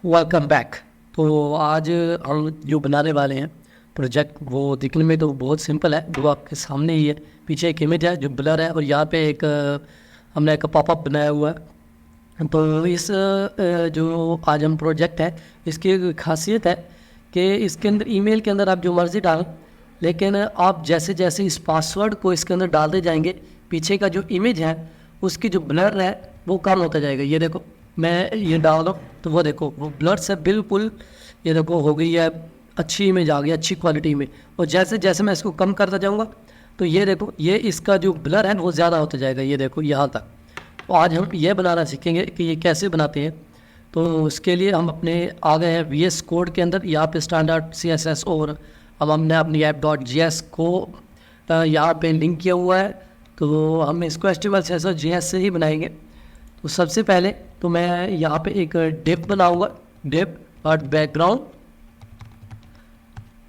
Welcome back. तो आज हम जो बनाने वाले हैं प्रोजेक्ट, वो दिखने में तो बहुत सिंपल है। वो आपके सामने ही है, पीछे एक इमेज है जो ब्लर है और यहाँ पे एक हमने एक पॉपअप बनाया हुआ है। तो इस जो आज हम प्रोजेक्ट है, इसकी एक खासियत है कि इसके अंदर ईमेल के अंदर आप जो मर्ज़ी डालें, लेकिन आप जैसे जैसे इस पासवर्ड को इसके अंदर डालते जाएंगे, पीछे का जो इमेज है उसकी जो ब्लर है वो कम होता जाएगा। ये देखो, मैं ये डाल दूँ तो वो देखो, वो ब्लर से बिल्कुल ये देखो हो गई है, अच्छी इमेज आ गई, अच्छी क्वालिटी में। और जैसे जैसे मैं इसको कम करता जाऊँगा तो ये देखो, ये इसका जो ब्लर है वो ज़्यादा होता जाएगा। ये देखो यहाँ तक। तो आज हम ये बनाना सीखेंगे कि ये कैसे बनाते हैं। तो उसके लिए हम अपने आ गए हैं VS कोड के अंदर, यहाँ पे स्टैंडर्ड CSS, और अब हमने अपनी app.js को यहाँ पे लिंक किया हुआ है। तो हम इसको HTML CSS JS से ही बनाएंगे। तो सबसे पहले तो मैं यहाँ पे एक डिप बनाऊंगा, डिप और बैकग्राउंड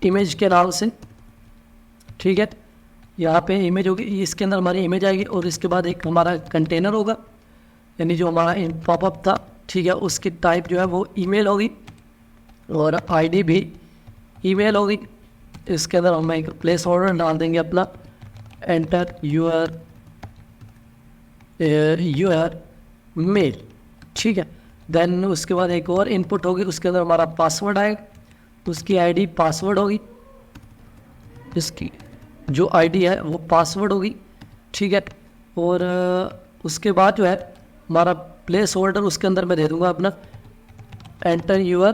इमेज के नाम से। ठीक है, यहाँ पे इमेज होगी, इसके अंदर हमारी इमेज आएगी और इसके बाद एक हमारा कंटेनर होगा, यानी जो हमारा पॉपअप था। ठीक है, उसकी टाइप जो है वो ईमेल होगी और ID भी ईमेल होगी। इसके अंदर हम एक प्लेस होल्डर डाल देंगे अपना, एंटर यूर मेल। ठीक है, देन उसके बाद एक और इनपुट होगी, उसके अंदर हमारा पासवर्ड आएगा, उसकी ID पासवर्ड होगी, इसकी जो ID है वो पासवर्ड होगी। ठीक है, और उसके बाद जो है हमारा प्लेस होल्डर, उसके अंदर मैं दे दूंगा अपना एंटर यूर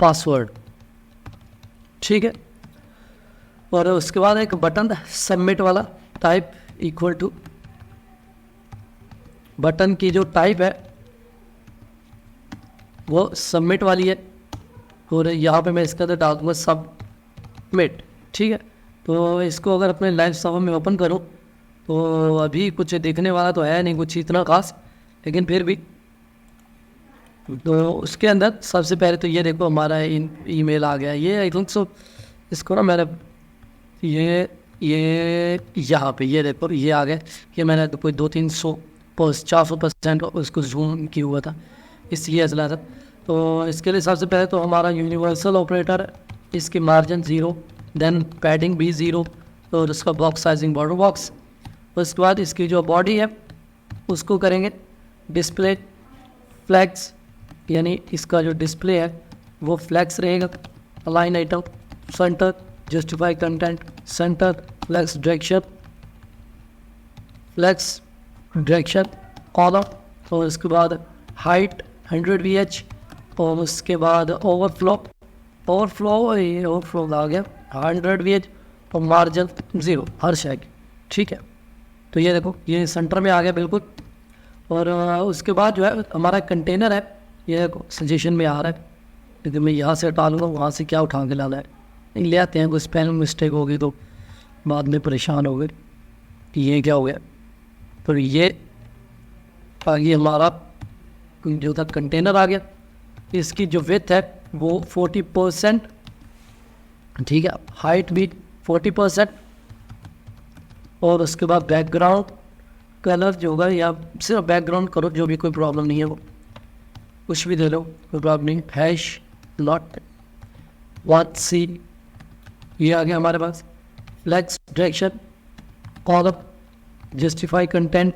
पासवर्ड। ठीक है, और उसके बाद एक बटन सबमिट वाला, टाइप इक्वल टू, बटन की जो टाइप है वो सबमिट वाली है, और यहाँ पे मैं इसके अंदर डाल दूँगा सबमिट। ठीक है, तो इसको अगर अपने लाइव सर्वर में ओपन करूँ तो अभी कुछ देखने वाला तो है नहीं कुछ इतना खास, लेकिन फिर भी। तो उसके अंदर सबसे पहले तो ये देखो हमारा ईमेल आ गया। ये आई थिंक सो, इसको ना मैंने ये यहाँ पे ये देखो ये आ गया कि मैंने तो कोई 400% उसको जूम किया हुआ था, इसलिए असला था। तो इसके लिए सबसे पहले तो हमारा यूनिवर्सल ऑपरेटर है, इसकी मार्जिन 0, देन पैडिंग भी 0, और उसका बॉक्स साइजिंग बॉर्डर बॉक्स। उसके बाद इसकी जो बॉडी है उसको करेंगे डिस्प्ले फ्लैग्स, यानी इसका जो डिस्प्ले है वो फ्लैग्स रहेगा। Align item, center, justify content, center, flex direction column, और उसके बाद हाइट 100 VH, और उसके बाद ओवरफ्लो आ गया 100 VH, और मार्जिन 0 हर शय की। ठीक है, तो ये देखो ये सेंटर में आ गया बिल्कुल। और उसके बाद जो है हमारा कंटेनर है, ये देखो सजेशन में आ रहा है, लेकिन मैं यहाँ से हटा लूँगा, वहाँ से क्या उठा के लाना है, नहीं ले आते हैं। कोई स्पेलिंग मिस्टेक होगी तो बाद में परेशान हो गए कि ये क्या हो गया। तो ये आ गया हमारा जो था कंटेनर आ गया। इसकी जो विड्थ है वो 40%। ठीक है, हाइट भी 40%, और उसके बाद बैकग्राउंड कलर जो होगा, या सिर्फ बैकग्राउंड करो, जो भी कोई प्रॉब्लम नहीं है, वो कुछ भी दे लो, कोई प्रॉब्लम नहीं। हैश नॉट 1C ये आ गया हमारे पास। Flex direction column, justify content,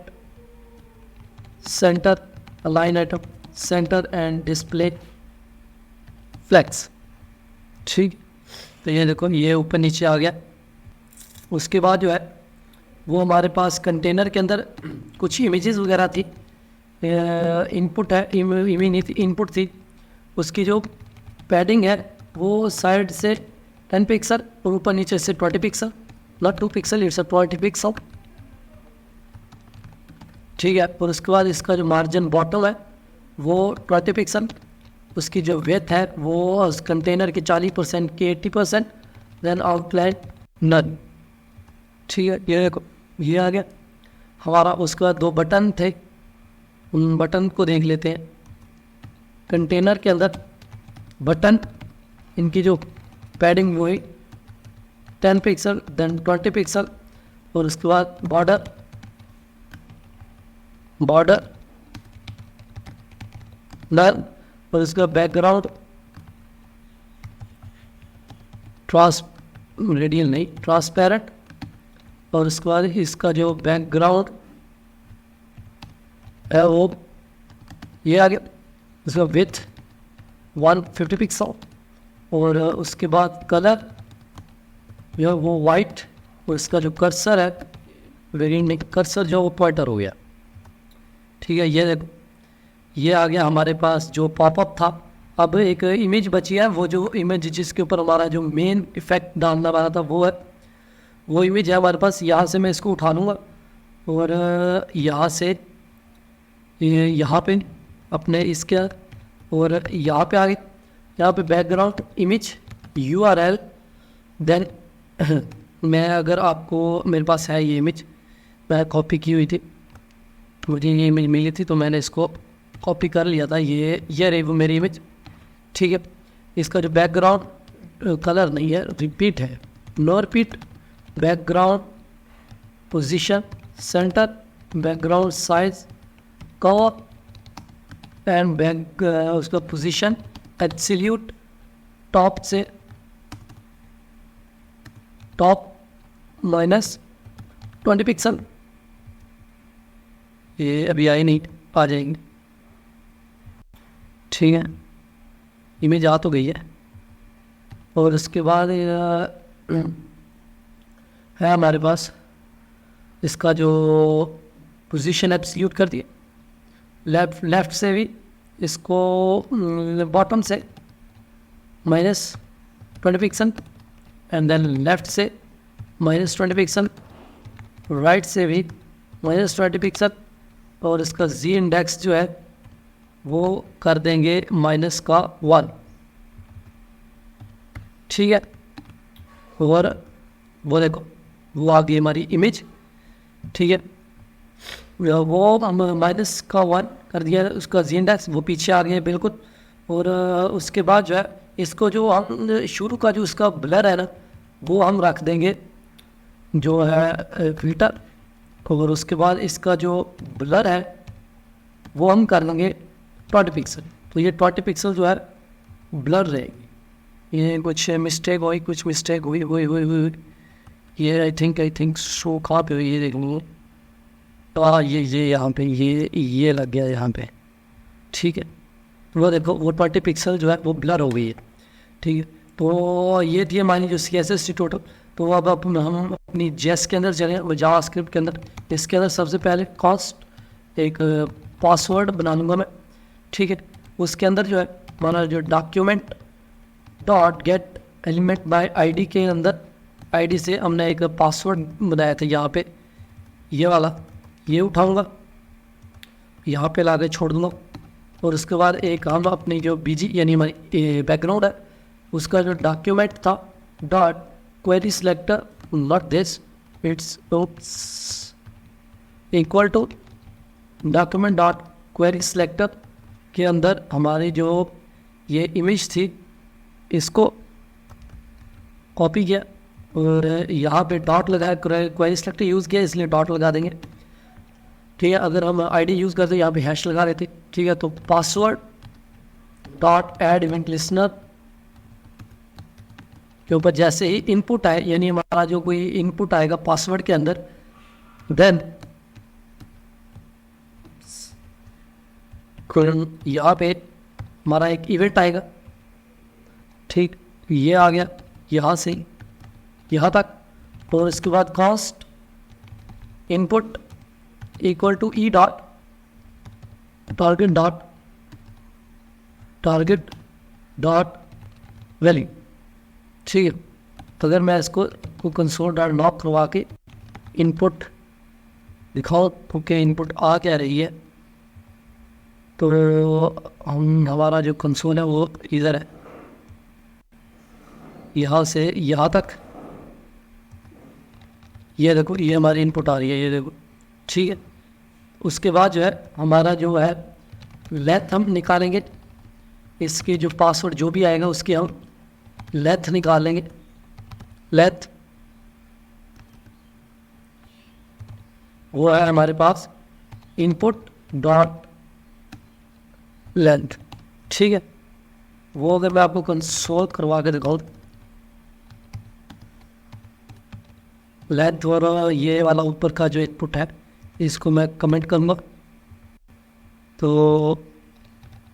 center, align item, center and display flex. ठीक, तो ये देखो ये ऊपर नीचे आ गया। उसके बाद जो है वो हमारे पास कंटेनर के अंदर कुछ इमेजेस वगैरह थी, इनपुट है, इमेज नहीं थी, इनपुट थी। उसकी जो पैडिंग है वो साइड से 10 पिक्सल और ऊपर नीचे से 20 pixel, not 2 pixel, it's 20 pixel. ठीक है, और उसके बाद इसका जो मार्जिन बॉटम है वो 20 पिक्सल, उसकी जो विड्थ है वो उस कंटेनर के 40% की 80%, देन आउटलाइन नन। ठीक है, ये देखो ये आ गया हमारा। उसके बाद 2 बटन थे, उन बटन को देख लेते हैं। कंटेनर के अंदर बटन, इनकी जो पैडिंग वो है 10 पिक्सल, देन 20 पिक्सल, और उसके बाद बॉर्डर नन, और इसका बैकग्राउंड रेडियल नहीं, ट्रांसपेरेंट, और उसके बाद इसका जो बैकग्राउंड है वो ये आ गया, इसका विथ 150 पिक्सल, और उसके बाद कलर यह वो वाइट, और इसका जो कर्सर है वेरिएंट कर्सर जो वो पॉइंटर हो गया। ठीक है, ये देखो ये आ गया हमारे पास जो पॉपअप था। अब एक इमेज बची है, वो जो इमेज जिसके ऊपर हमारा जो मेन इफेक्ट डालना वाला था वो है, वो इमेज है हमारे पास। यहाँ से मैं इसको उठा लूँगा और यहाँ से यहाँ पे अपने इसके, और यहाँ पे आ गए, यहाँ पे बैकग्राउंड इमेज URL, देन मैं अगर आपको, मेरे पास है ये इमेज, मैं कॉपी की हुई थी, मुझे ये इमेज मिली थी तो मैंने इसको कॉपी कर लिया था, ये रही वो मेरी इमेज। ठीक है, इसका जो बैकग्राउंड कलर नहीं है, रिपीट है, no repeat, background position, center, background size, cover and back, उसका पोजीशन एब्सोल्यूट, टॉप से टॉप -20 पिक्सल, ये अभी आई नहीं, आ जाएंगे। ठीक है, इमेज आ तो गई है, और उसके बाद है हमारे पास इसका जो पोजीशन एब्सोल्यूट कर दिए, लेफ्ट से भी इसको बॉटम से -20 पिक्सल, एंड देन लेफ्ट से -20 पिक्सल, राइट से भी -20 पिक्सल, और इसका जी इंडेक्स जो है वो कर देंगे -1। ठीक है, और वो देखो वो आ गई हमारी इमेज। ठीक है, वो हम -1 कर दिया, उसका जी इंडेक्स वो पीछे आ गया बिल्कुल। और उसके बाद जो है इसको जो हम शुरू का जो उसका ब्लर है ना, वो हम रख देंगे जो है फिल्टर, और उसके बाद इसका जो ब्लर है वो हम कर लेंगे 20 पिक्सल। तो ये 20 पिक्सल जो है ब्लर रहेगी। ये कुछ मिस्टेक हुई, ये आई थिंक शो कहाँ पे हुई, ये देख लो, तो हाँ ये यहाँ पे ये लग गया यहाँ पे। ठीक है, वो देखो वो 20 पिक्सल जो है वो ब्लर हो गई है। ठीक है, तो ये थी हमारी जो CSS थी टोटल। तो अब हम अपनी जेस के अंदर चले, वो जावास्क्रिप्ट के अंदर। इसके अंदर सबसे पहले कॉस्ट एक पासवर्ड बना लूँगा मैं। ठीक है, उसके अंदर जो है हमारा जो document dot gate element by ID के अंदर ID से हमने एक पासवर्ड बनाया था यहाँ पे, ये वाला, ये उठाऊँगा यहाँ पे ला के छोड़ दूँगा। और उसके बाद एक हम अपनी जो BG यानी हमारी बैकग्राउंड है उसका जो डॉक्यूमेंट था dot query selector, not this, it's equal to document dot query selector के अंदर हमारी जो ये इमेज थी इसको कॉपी किया और यहाँ पे डॉट लगाया, क्वेरी सिलेक्टर यूज़ किया इसलिए डॉट लगा देंगे। ठीक है, अगर हम ID यूज़ करते यहाँ पे हैश लगा लेते। ठीक है, तो password dot add event listener के ऊपर जैसे ही इनपुट आए, यानी हमारा जो कोई इनपुट आएगा पासवर्ड के अंदर, देन यहाँ पे हमारा एक इवेंट आएगा। ठीक, ये आ गया यहाँ से यहाँ तक। और इसके बाद const input equal to E dot target dot value. ठीक है, तो अगर मैं इसको कंसोल डॉट लॉग करवा के इनपुट दिखाओ तो क्या इनपुट आ क्या रही है, तो हमारा जो कंसोल है वो इधर है, यहाँ से यहाँ तक। ये देखो ये हमारी इनपुट आ रही है, ये देखो। ठीक है, उसके बाद जो है हमारा जो है लेंथ हम निकालेंगे, इसके जो पासवर्ड जो भी आएगा उसकी हम लेंथ निकालेंगे। लेंथ वो है हमारे पास इनपुट डॉट लेंथ, ठीक है। वो अगर मैं आपको कंसोल करवा के दिखाऊँ, लेंथ और ये वाला ऊपर का जो इनपुट है इसको मैं कमेंट करूँगा, तो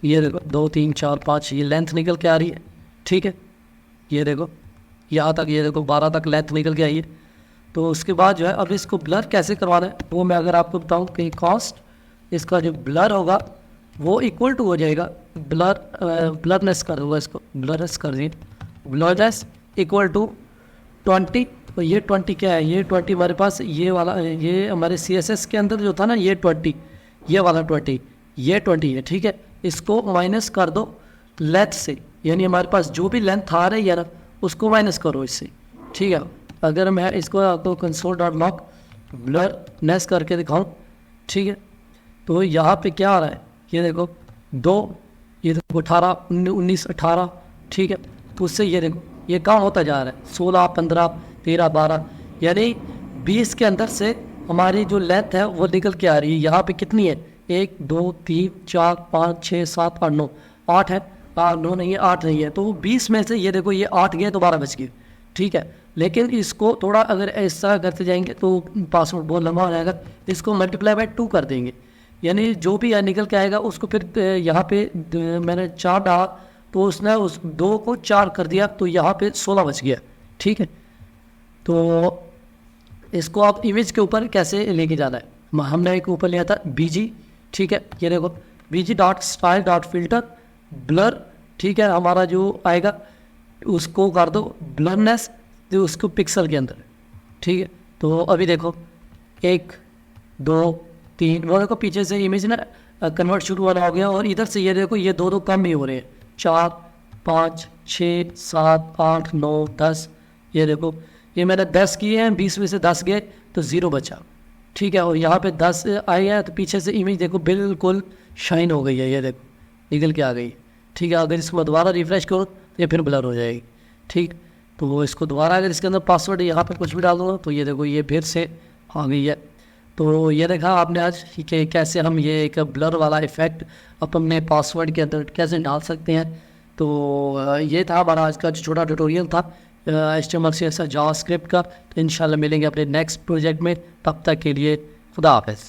ये देखो 2 3 4 5 ये लेंथ निकल के आ रही है, ठीक है। ये देखो यहाँ तक, ये देखो 12 तक लेंथ निकल के आई है। तो उसके बाद जो है अब इसको ब्लर कैसे करवाना है वो मैं अगर आपको बताऊँ कि कॉस्ट इसका जो ब्लर होगा वो इक्वल टू हो जाएगा ब्लरनेस कर होगा, इसको ब्लरनेस कर दिए, ब्लरनेस इक्वल टू 20। तो ये 20 क्या है, ये 20 हमारे पास ये वाला, ये हमारे CSS के अंदर जो था ना ये 20, ये वाला 20, ये 20 है, ठीक है। इसको माइनस कर दो लेंथ से, यानी हमारे पास जो भी लेंथ आ रही है ना उसको माइनस करो इससे, ठीक है। अगर मैं इसको आपको console.log ब्लरनेस करके दिखाऊं, ठीक है, तो यहाँ पे क्या आ रहा है, ये देखो 2, ये देखो 18 19 18, ठीक है। तो उससे ये देखो ये कम होता जा रहा है, 16 15 13 12, यानी 20 के अंदर से हमारी जो लेंथ है वो निकल के आ रही है। यहाँ पे कितनी है, 1 2 3 4 5 6 7 8 9, 8 है, 9 नहीं है, 8 नहीं है, तो 20 में से ये देखो ये 8 गए तो 12 बच गए, ठीक है। लेकिन इसको थोड़ा अगर ऐसा करते जाएंगे तो पासवर्ड बहुत लंबा हो जाएगा, इसको मल्टीप्लाई बाय 2 कर देंगे, यानी जो भी निकल के आएगा उसको फिर यहाँ पे मैंने 4 डाला तो उसने उस 2 को 4 कर दिया, तो यहाँ पे 16 बच गया, ठीक है। तो इसको आप इमेज के ऊपर कैसे लेके जाना है, हमने एक ऊपर लिया था BG, ठीक है। ये देखो BG.style.filter ब्लर, ठीक है, हमारा जो आएगा उसको कर दो ब्लरनेस, तो उसको पिक्सल के अंदर, ठीक है। तो अभी देखो 1 2 3, वो देखो पीछे से इमेज ना कन्वर्ट शुरू होना हो गया, और इधर से ये देखो ये 2 कम ही हो रहे हैं, 4 5 6 7 8 9 10, ये देखो ये मैंने 10 किए हैं, 20 में से 10 गए तो 0 बचा, ठीक है। और यहाँ पे 10 आई है तो पीछे से इमेज देखो बिल्कुल शाइन हो गई है, ये देखो निकल के आ गई, ठीक है। अगर इसको मैं दोबारा रिफ्रेश करूँ तो ये फिर ब्लर हो जाएगी, ठीक। तो वो इसको दोबारा अगर इसके अंदर पासवर्ड यहाँ पे कुछ भी डाल दूँगा तो ये देखो ये फिर से आ गई है। तो ये देखा आपने आज कि कैसे हम ये एक ब्लर वाला इफ़ेक्ट अपने पासवर्ड के अंदर कैसे डाल सकते हैं। तो ये था हमारा आज का जो छोटा ट्यूटोरियल था HTML CSS जावास्क्रिप्ट का। तो इंशाल्लाह मिलेंगे अपने नेक्स्ट प्रोजेक्ट में, तब तक के लिए खुदा हाफिज़।